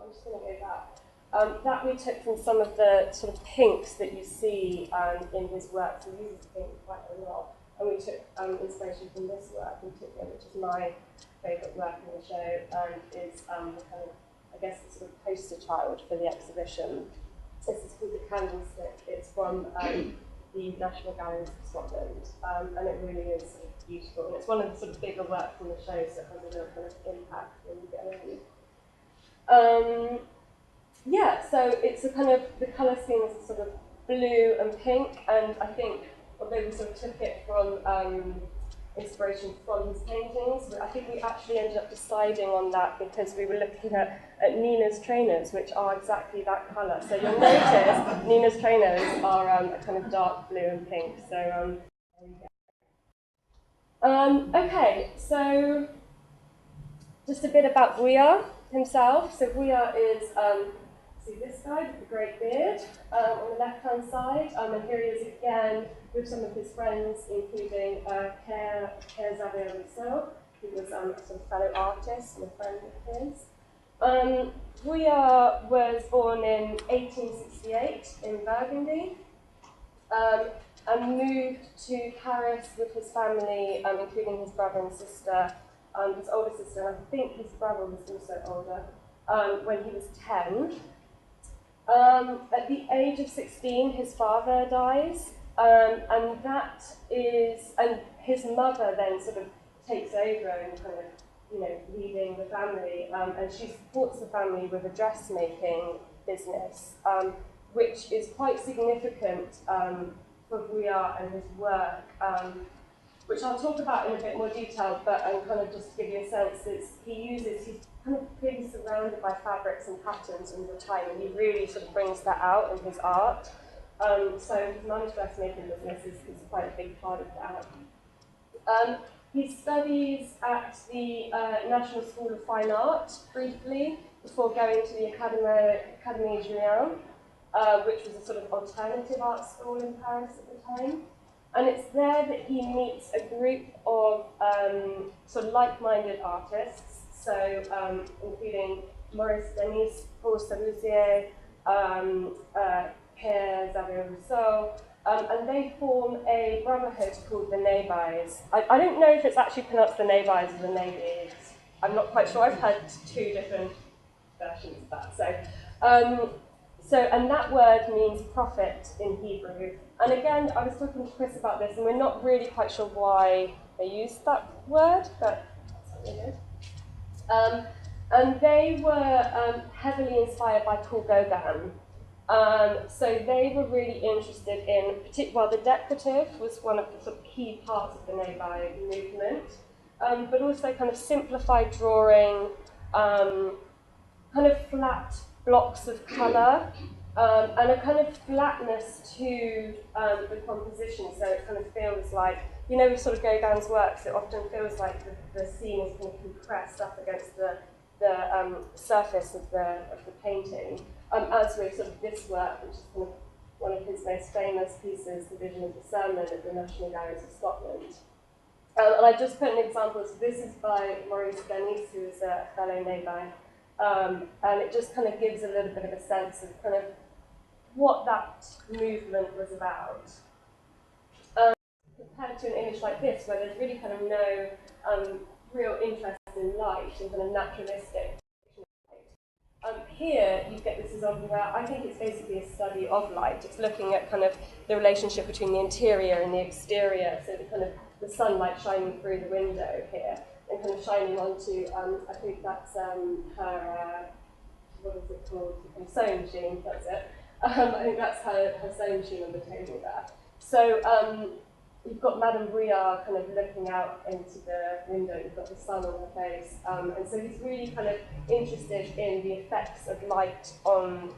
I'm just going to go back. That we took from some of the sort of pinks that you see in his work. So he uses pink quite a lot. And we took inspiration from this work in particular, which is my favourite work in the show, and is the kind of, I guess, the sort of poster child for the exhibition. This is called The Candlestick. It's from the National Galleries of Scotland, and it really is sort of beautiful. And it's one of the sort of bigger works in the show, so it has a real kind of impact when you go in. Yeah, so it's a kind of, the colour scheme is sort of blue and pink, and I think, although we sort of took it from inspiration from his paintings, but I think we actually ended up deciding on that because we were looking at Nina's trainers, which are exactly that colour. So you'll notice Nina's trainers are a kind of dark blue and pink. So there you go. Okay, so just a bit about Vuillard himself. So Vuillard is see this guy with the great beard on the left-hand side, and here he is again with some of his friends, including Pierre Xavier-Rousseau, who was a sort of fellow artist and a friend of his. Vuillard was born in 1868 in Burgundy, and moved to Paris with his family, including his brother and sister, his older sister, and I think his brother was also older, when he was 10. At the age of 16, his father dies, and that is, and his mother then sort of takes over and kind of, you know, leading the family, and she supports the family with a dressmaking business, which is quite significant for Vuillard and his work, which I'll talk about in a bit more detail, but kind of just to give you a sense, he's kind of being surrounded by fabrics and patterns all the time, and he really sort of brings that out in his art. So his mum's dressmaking business is quite a big part of that. He studies at the National School of Fine Art briefly before going to the Académie Julian, which was a sort of alternative art school in Paris at the time. And it's there that he meets a group of sort of like-minded artists, so including Maurice Denis, Paul Salusier, Pierre Xavier-Rousseau, and they form a brotherhood called the Navies. I don't know if it's actually pronounced the Navies or the Navies. I'm not quite sure. I've heard two different versions of that. And that word means prophet in Hebrew. And again, I was talking to Chris about this, and we're not really quite sure why they used that word, but that's what it is. And they were heavily inspired by Paul Gauguin. So they were really interested in, well, the decorative was one of the sort of key parts of the Navi movement, but also kind of simplified drawing, kind of flat blocks of colour, and a kind of flatness to the composition, so it kind of feels like, you know, with sort of Gauguin's works, it often feels like the scene is kind of compressed up against the surface of the painting, as with sort of this work, which is kind of one of his most famous pieces, the Vision of the Sermon at the National Galleries of Scotland. And I've just put an example, so this is by Maurice Denis, who is a fellow Navi, and it just kind of gives a little bit of a sense of kind of what that movement was about. Compared to an image like this, where there's really kind of no real interest in light and kind of naturalistic. Here you get this example where I think it's basically a study of light. It's looking at kind of the relationship between the interior and the exterior, so the kind of the sunlight shining through the window here and kind of shining onto, I think that's her, what is it called? Sewing machine, that's it. I think that's her sewing machine on the table there. So you've got Madame Vuillard kind of looking out into the window, you've got the sun on her face, and so he's really kind of interested in the effects of light on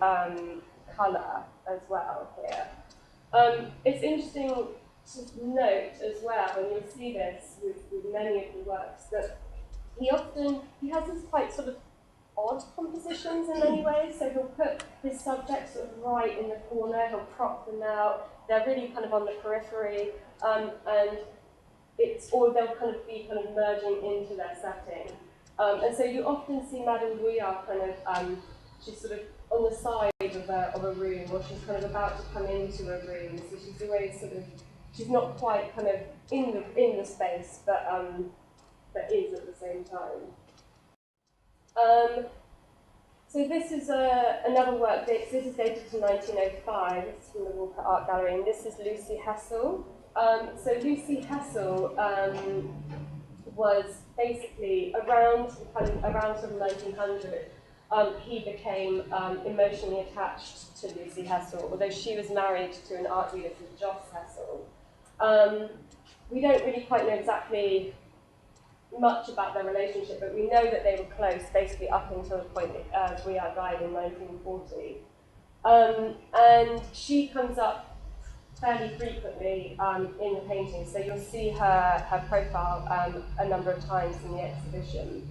colour as well here. It's interesting to note as well, and you'll see this with many of the works, that he has this quite sort of odd compositions in many ways, so he'll put his subjects sort of right in the corner, he'll prop them out, they're really kind of on the periphery, and or they'll kind of be kind of merging into their setting. And so you often see Madame Vuillard kind of she's sort of on the side of a room, or she's kind of about to come into a room. So she's always sort of, she's not quite kind of in the space, but is at the same time. So this is another work. This is dated to 1905. This is from the Walker Art Gallery, and this is Lucy Hessel. So Lucy Hessel was basically around sort of 1900. He became emotionally attached to Lucy Hessel, although she was married to an art dealer called Joss Hessel. We don't really quite know exactly much about their relationship, but we know that they were close basically up until the point that Vuillard died in 1940. And she comes up fairly frequently in the painting, so you'll see her profile a number of times in the exhibition.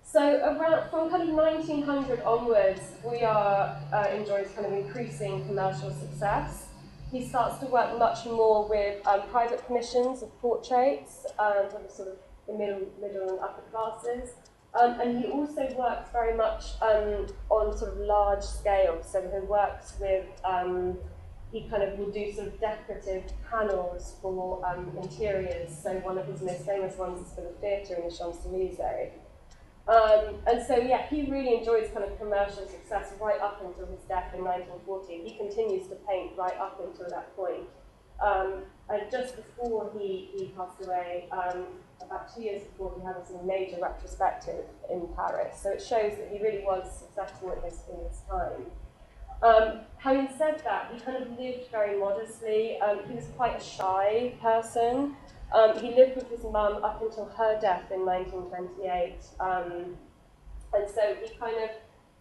So from kind of 1900 onwards, Vuillard enjoys kind of increasing commercial success. He starts to work much more with private commissions of portraits from sort of the middle and upper classes. And he also works very much on sort of large scale. So he works with, he kind of will do sort of decorative panels for interiors. So one of his most famous ones is for the theatre in the Champs-Élysées. And so, yeah, he really enjoys kind of commercial success right up until his death in 1940. He continues to paint right up until that point. And just before he passed away, about 2 years before, he had a sort of major retrospective in Paris. So it shows that he really was successful in his time. Having said that, he kind of lived very modestly. He was quite a shy person. He lived with his mum up until her death in 1928. And so he kind of,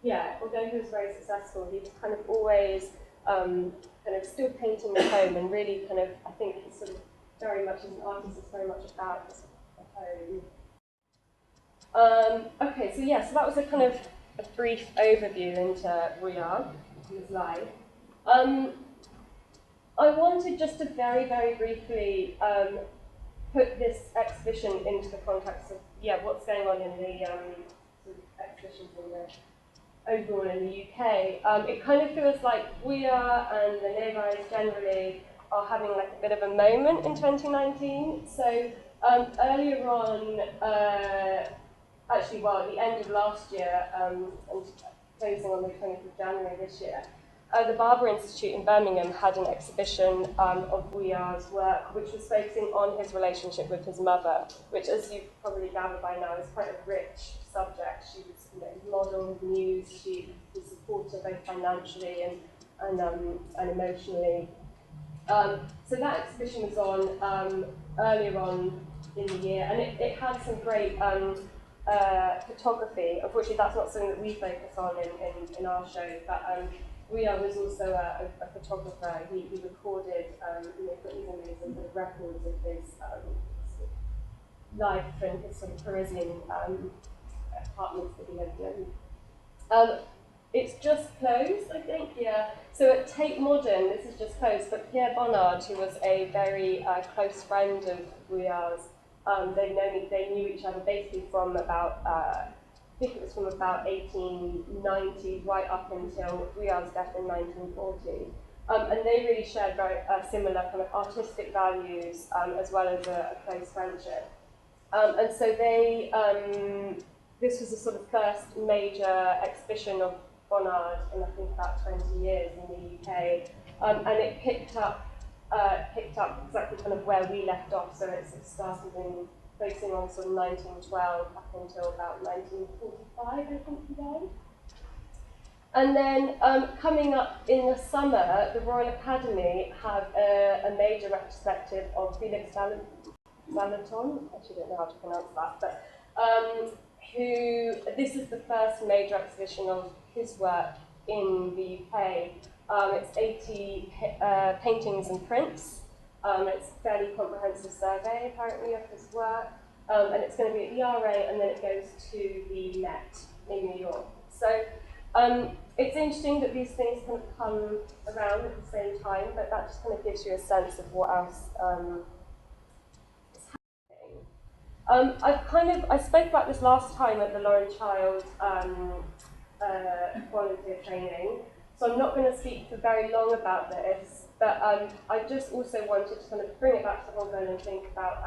yeah, although he was very successful, he was kind of always kind of still painting at home, and really kind of, I think he's sort of very much, as an artist, is very much about his home. Okay, so yeah, so that was a kind of a brief overview into Vuillard, his life. I wanted just to very, very briefly put this exhibition into the context of, yeah, what's going on in the sort of exhibitions in the overall in the UK. It kind of feels like Vuillard and the Nevis generally are having like a bit of a moment in 2019. So earlier on, actually, well, at the end of last year, and closing on the 20th of January this year, the Barber Institute in Birmingham had an exhibition of Vuillard's work, which was focusing on his relationship with his mother, which, as you've probably gathered by now, is quite a rich subject. She was, you know, his model, his muse. She was supported both financially and emotionally. So that exhibition was on earlier on in the year, and it had some great photography. Unfortunately, that's not something that we focus on in our show, but Vuillard was also a photographer. He recorded, you know, these amazing records of his life and his sort of Parisian apartments that he lived in. It's just closed, I think, yeah. So at Tate Modern, this is just closed, but Pierre Bonnard, who was a very close friend of Vuillard's, they knew each other basically from about, I think it was from about 1890 right up until Vuillard's death in 1940. And they really shared very similar kind of artistic values as well as a close friendship. And so they, this was the sort of first major exhibition of Bonnard in I think about 20 years in the UK. And it picked up exactly kind of where we left off. So it started in focusing on sort of 1912 up until about 1945, I think he died. And then coming up in the summer, the Royal Academy have a major retrospective of Felix Vallotton, I actually don't know how to pronounce that, but this is the first major exhibition of his work in the UK. It's 80 paintings and prints. It's a fairly comprehensive survey, apparently, of his work. And it's going to be at the RA, and then it goes to the Met in New York. So it's interesting that these things kind of come around at the same time, but that just kind of gives you a sense of what else is I spoke about this last time at the Lauren Child volunteer training, so I'm not going to speak for very long about this, but I just also wanted to kind of bring it back to Hong Kong and think about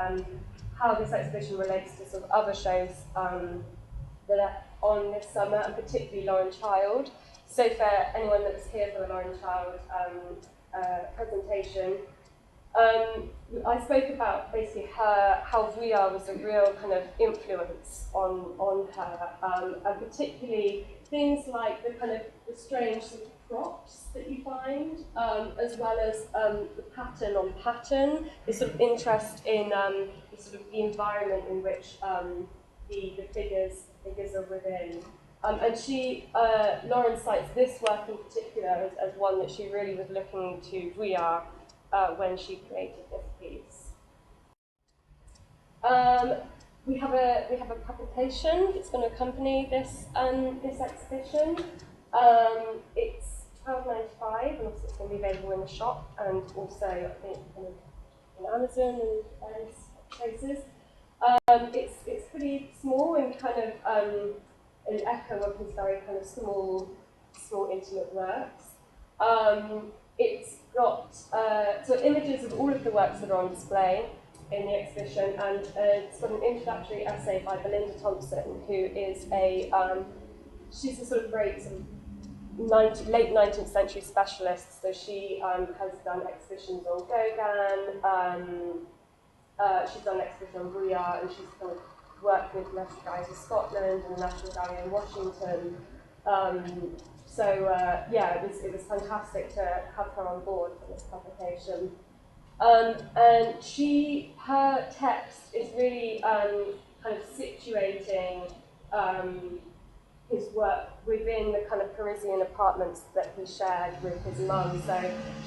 how this exhibition relates to sort of other shows that are on this summer, and particularly Lauren Child. So for anyone that was here for the Lauren Child presentation, I spoke about basically how Vuillard was a real kind of influence on her, and particularly things like the kind of the strange sort of props that you find, as well as the pattern on pattern, this sort of interest in the sort of the environment in which the figures are within. And she, Lauren cites this work in particular as one that she really was looking to Vuillard when she created this piece. We have a publication that's going to accompany this this exhibition. It's £12.95, and also it's going to be available in the shop, and also I think kind of in Amazon and various places. It's pretty small and kind of an echo of his very kind of small intimate works. It's got so images of all of the works that are on display in the exhibition, and it's got an introductory essay by Belinda Thompson, who is she's a sort of great sort of late 19th century specialist. So she has done exhibitions on Gauguin, she's done an exhibition on Vuillard, and she's kind of worked with the National Gallery of Scotland and the National Gallery in Washington. Yeah, it was fantastic to have her on board for this publication. And her text is really kind of situating his work within the kind of Parisian apartments that he shared with his mum. So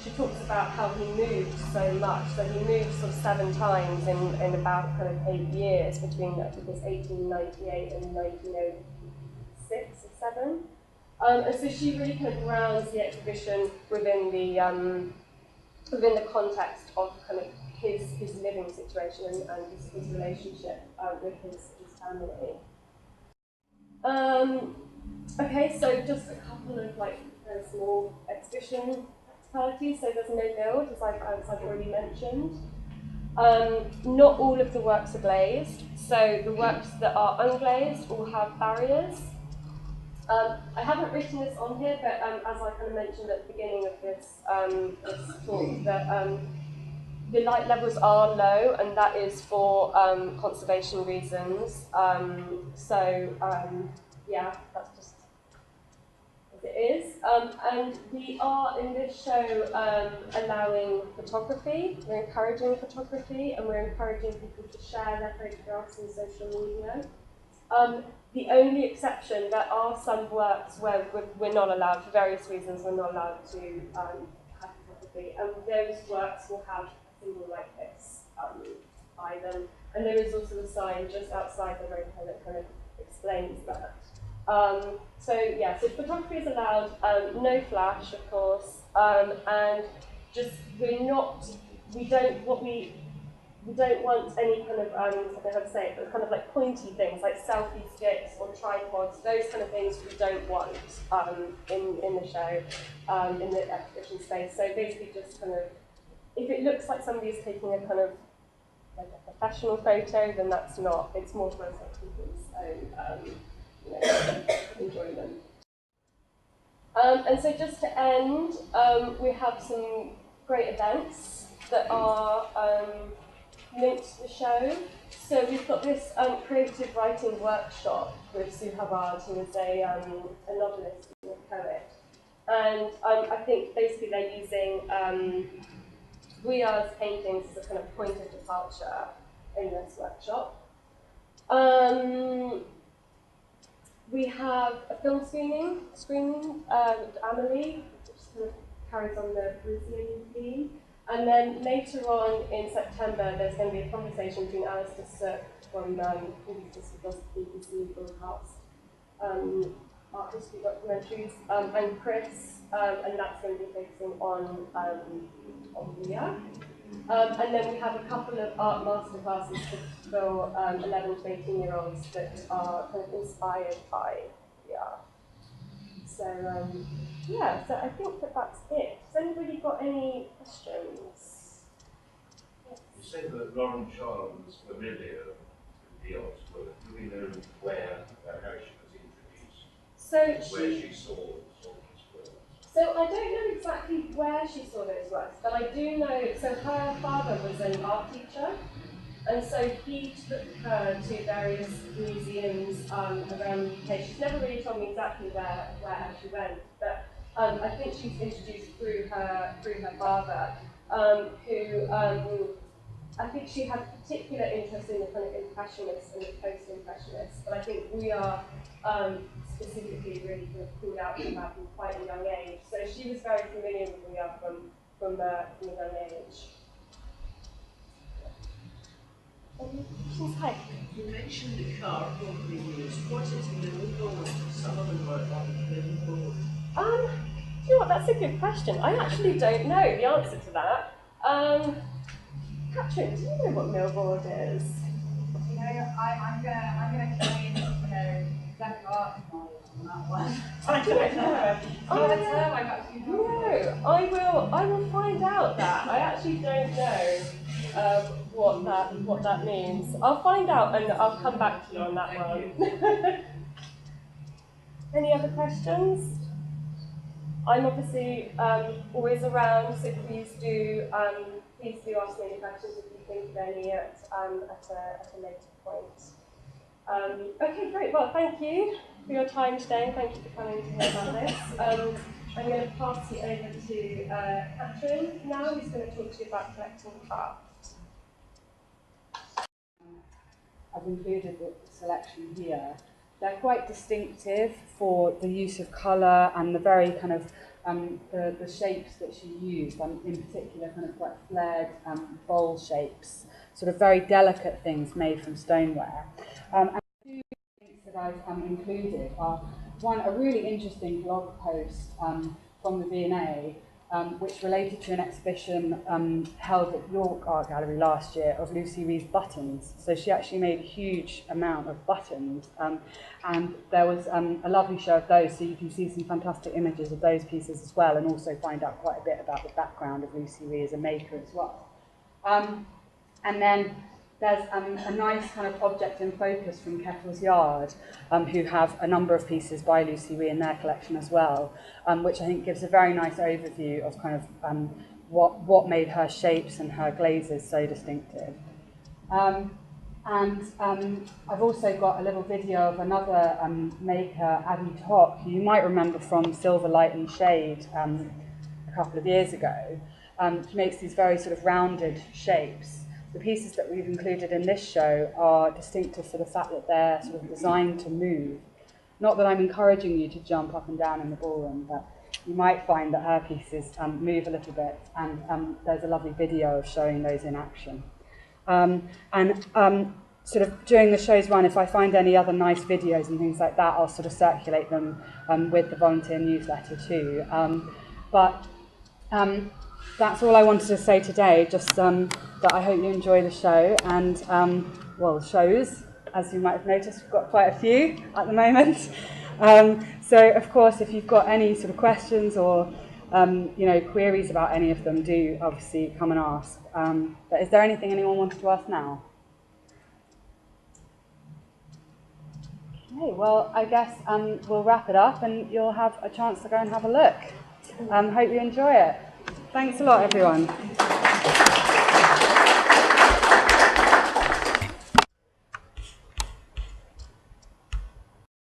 she talks about how he moved so much. So he moved sort of 7 times in about kind of 8 years between, I think it was 1898 and 1906 or 7. And so she really kind of grounds the exhibition within the context of kind of his living situation and his relationship with his family. Okay, so just a couple of like very small exhibition practicalities. So there's no build, as I've already mentioned. Not all of the works are glazed. So the works that are unglazed all have barriers. I haven't written this on here, but as I kind of mentioned at the beginning of this talk, that the light levels are low, and that is for conservation reasons. Yeah, that's just as it is. And we are in this show allowing photography. We're encouraging photography, and we're encouraging people to share their photographs on social media. The only exception, there are some works where we're not allowed, for various reasons, we're not allowed to have photography, and those works will have a symbol like this by them. And there is also a sign just outside the rope that kind of explains that. So photography is allowed, no flash, of course, and just we don't want any kind of, I don't know how to say it, but kind of like pointy things, like selfie sticks or tripods, those kind of things we don't want in the show, in the exhibition space. So basically just kind of, if it looks like somebody's taking a kind of, like a professional photo, then that's not, it's more for us like people's own enjoyment. And so just to end, we have some great events that are linked to the show. So we've got this creative writing workshop with Sue Hubbard, who is a novelist and a poet. And I think basically they're using Vuillard's paintings as a kind of point of departure in this workshop. We have a film screening with Amelie, which kind of carries on the Parisian theme. And then later on in September, there's going to be a conversation between Alistair Sook from BBC broadcast art history documentaries, and Chris, and that's going to be focusing on Vuillard. And then we have a couple of art masterclasses for 11 to 18-year-olds that are kind of inspired by VR. So, yeah, so I think that's it. Has anybody got any questions? Yes. You said that Lauren Child was familiar with the arts, but do we know where, how she was introduced? So where she saw these works? So I don't know exactly where she saw those works, but I do know, so her father was an art teacher, and so he took her to various museums around the UK. She's never really told me exactly where she went, but I think she's introduced through her father, who I think she had particular interest in the kind of impressionists and the post-impressionists, but I think we are specifically really kind of pulled out from that from quite a young age. So she was very familiar with Vuillard from a young age. Hi. You mentioned the car probably used. Was it movable? Some of them were movable. Do you know what? That's a good question. I actually don't know the answer to that. Catrin, do you know what millboard is? You know, I'm gonna claim, exact art knowledge on that one. I don't know. No, I will find out that. I actually don't know what that means. I'll find out and I'll come back to you on that one. Any other questions? I'm obviously always around, so please do ask me any questions if you think of any at a later point. Okay, great. Well, thank you for your time today, and thank you for coming to hear about this. I'm going to pass you over to Catrin now, who's going to talk to you about collecting craft. I've included the selection here. They're quite distinctive for the use of colour and the very kind of the shapes that she used, in particular kind of quite flared bowl shapes, sort of very delicate things made from stoneware. And the two things that I've included are, one, a really interesting blog post from the V&A, which related to an exhibition held at York Art Gallery last year of Lucy Ree's buttons. So she actually made a huge amount of buttons, and there was a lovely show of those, so you can see some fantastic images of those pieces as well, and also find out quite a bit about the background of Lucy Ree as a maker as well. And then there's a nice kind of object in focus from Kettle's Yard, who have a number of pieces by Lucy Ree in their collection as well, which I think gives a very nice overview of kind of what made her shapes and her glazes so distinctive. And I've also got a little video of another maker, Abby Tock, who you might remember from Silver, Light and Shade a couple of years ago. She makes these very sort of rounded shapes. The pieces that we've included in this show are distinctive for the fact that they're sort of designed to move. Not that I'm encouraging you to jump up and down in the ballroom, but you might find that her pieces move a little bit, and there's a lovely video of showing those in action. Sort of during the show's run, if I find any other nice videos and things like that, I'll sort of circulate them with the volunteer newsletter too. That's all I wanted to say today, just that I hope you enjoy the show, and, well, shows, as you might have noticed, we've got quite a few at the moment. So, of course, if you've got any sort of questions or, queries about any of them, do obviously come and ask. But is there anything anyone wanted to ask now? Okay, well, I guess we'll wrap it up, and you'll have a chance to go and have a look. Hope you enjoy it. Thanks a lot, everyone.